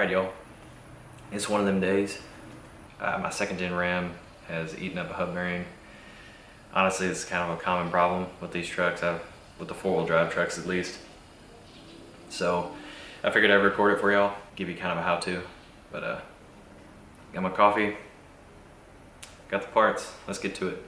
Alright y'all, it's one of them days. My second gen Ram has eaten up a hub bearing. Honestly, it's kind of a common problem with these trucks, with the four-wheel drive trucks at least. So I figured I'd record it for y'all, give you kind of a how-to. But got my coffee, got the parts, let's get to it.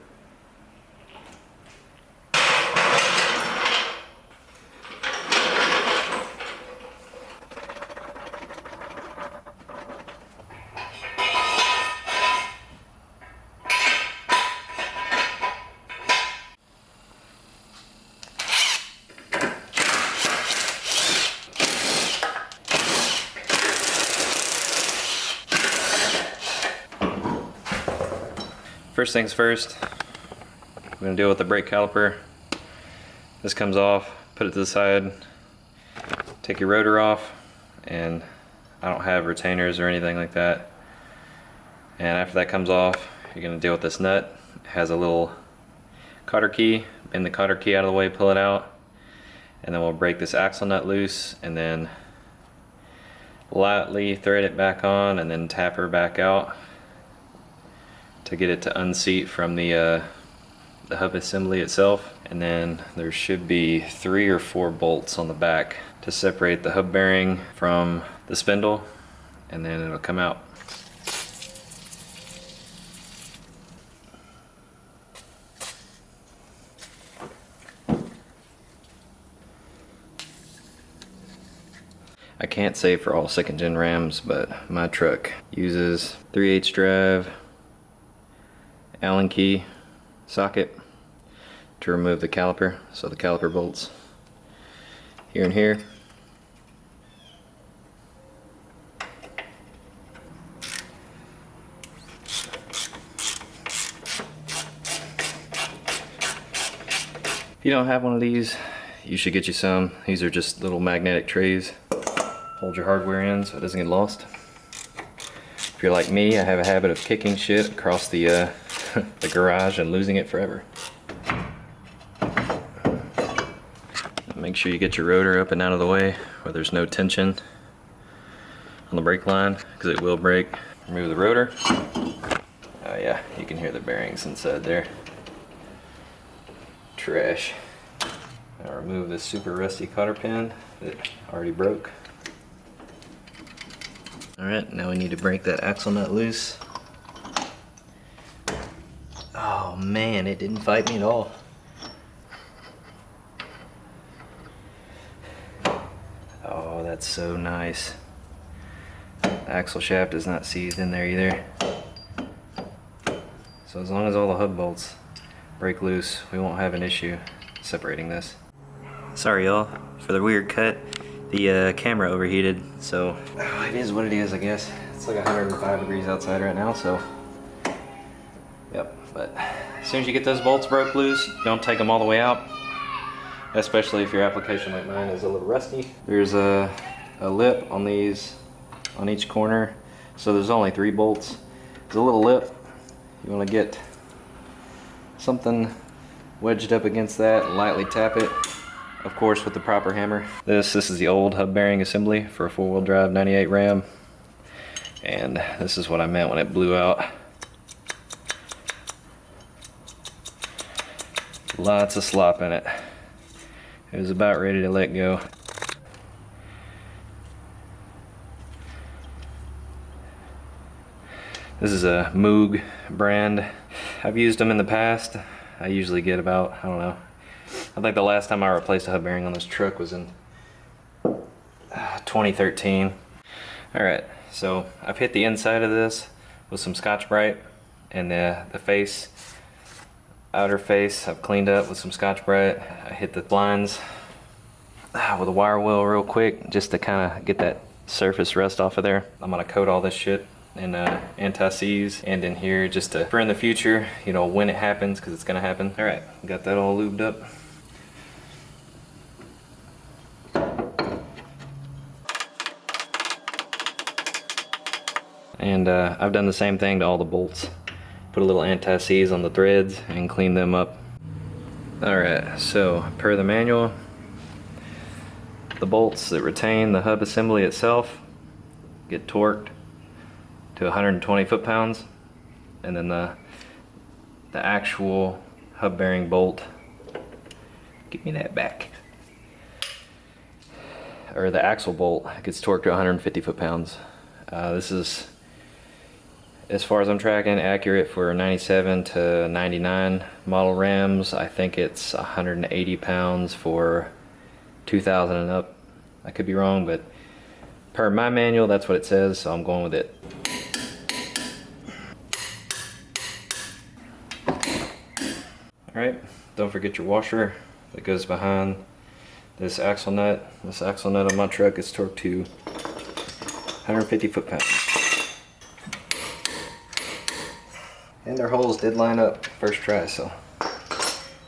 First things first, I'm going to deal with the brake caliper. This comes off, put it to the side, take your rotor off, and I don't have retainers or anything like that. And after that comes off, you're going to deal with this nut. It has a little cotter key, bend the cotter key out of the way, pull it out, and then we'll break this axle nut loose and then lightly thread it back on and then tap her back out to get it to unseat from the hub assembly itself. And then there should be 3 or 4 bolts on the back to separate the hub bearing from the spindle, and then it'll come out. I can't say for all second gen Rams, but my truck uses 3/8 drive Allen key socket to remove the caliper, so the caliper bolts here and here. If you don't have one of these, you should get you some. These are just little magnetic trays. Hold your hardware in so it doesn't get lost. If you're like me, I have a habit of kicking shit across the the garage and losing it forever. Make sure you get your rotor up and out of the way where there's no tension on the brake line, because it will break. Remove the rotor. Oh yeah, you can hear the bearings inside there. Trash. Now remove this super rusty cotter pin that already broke. Alright, now we need to break that axle nut loose. Oh man, it didn't fight me at all. Oh, that's so nice. The axle shaft is not seized in there either. So as long as all the hub bolts break loose, we won't have an issue separating this. Sorry y'all for the weird cut. The camera overheated, so it is what it is, I guess. It's like 105 degrees outside right now, so yep. But as soon as you get those bolts broke loose, don't take them all the way out, especially if your application like mine is a little rusty. There's a lip on these, on each corner, so there's only 3 bolts. There's a little lip. You want to get something wedged up against that and lightly tap it, of course with the proper hammer. This is the old hub bearing assembly for a 4-wheel drive 98 Ram, and this is what I meant when it blew out. Lots of slop in it. It was about ready to let go. This is a Moog brand. I've used them in the past. I usually get about, I don't know, I think the last time I replaced a hub bearing on this truck was in 2013. Alright, so I've hit the inside of this with some Scotch-Brite, and the face, outer face, I've cleaned up with some Scotch-Brite. I hit the blinds with a wire wheel real quick just to kind of get that surface rust off of there. I'm gonna coat all this shit in anti-seize and in here just for in the future, you know, when it happens, because it's gonna happen. Alright, got that all lubed up. And I've done the same thing to all the bolts. Put a little anti-seize on the threads and clean them up. Alright, so per the manual, the bolts that retain the hub assembly itself get torqued to 120 foot-pounds, and then the actual hub bearing bolt, give me that back, or the axle bolt gets torqued to 150 foot-pounds. This is, as far as I'm tracking, accurate for 97 to 99 model Rams. I think it's 180 pounds for 2000 and up. I could be wrong, but per my manual, that's what it says, so I'm going with it. Alright, don't forget your washer that goes behind this axle nut. This axle nut on my truck is torqued to 150 foot-pounds. And their holes did line up first try, so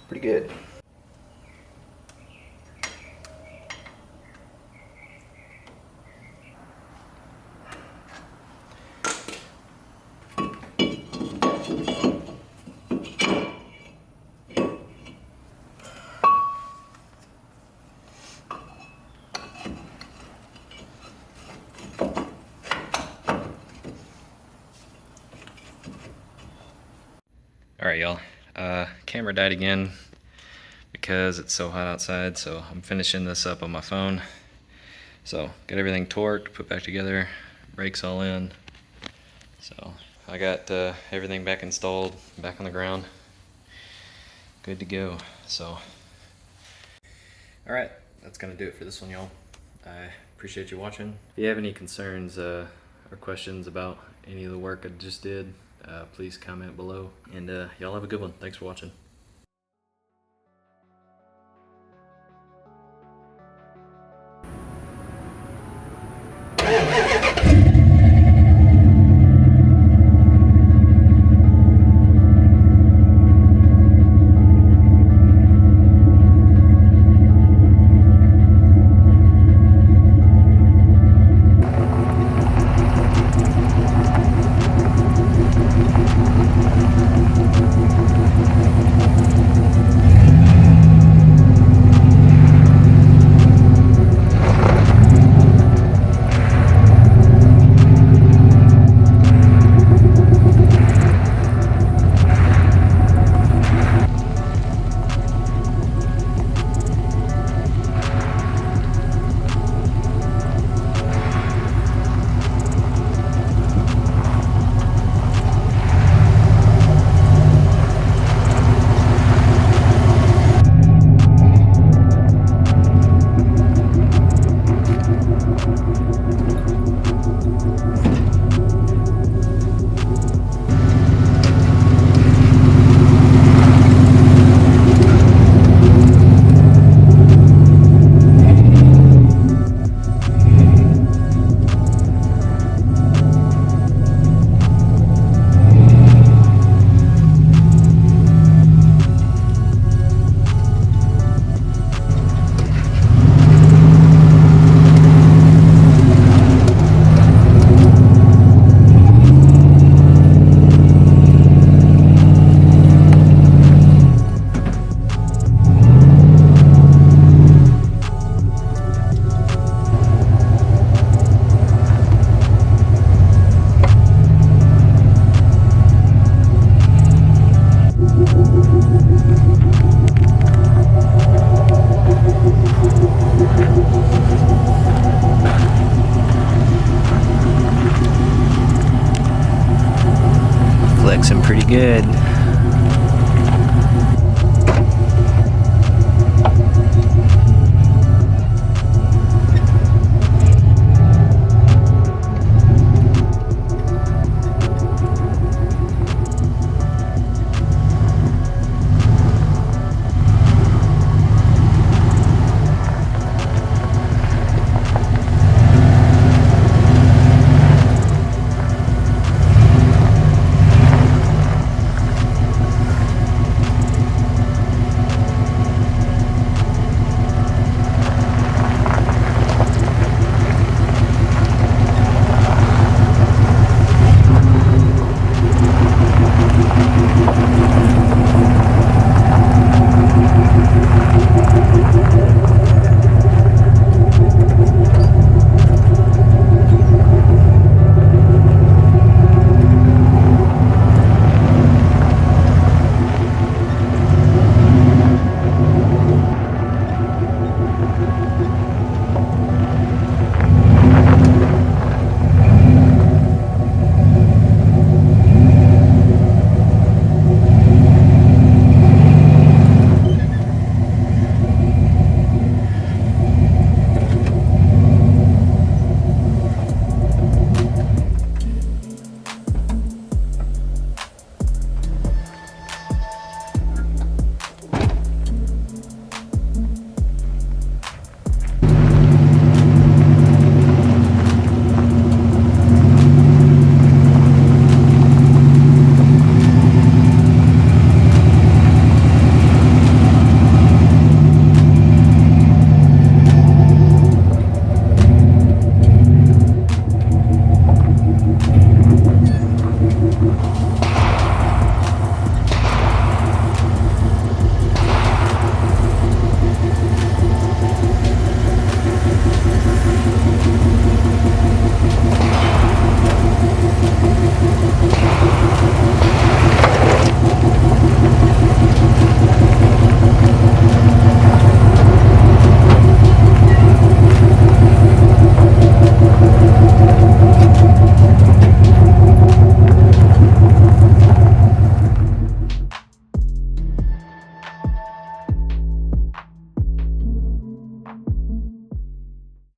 pretty good. Alright y'all, camera died again because it's so hot outside, so I'm finishing this up on my phone. So, got everything torqued, put back together, brakes all in. So, I got everything back installed, back on the ground. Good to go, so. Alright, that's gonna do it for this one, y'all. I appreciate you watching. If you have any concerns or questions about any of the work I just did, please comment below, and y'all have a good one. Thanks for watching. Flexing pretty good.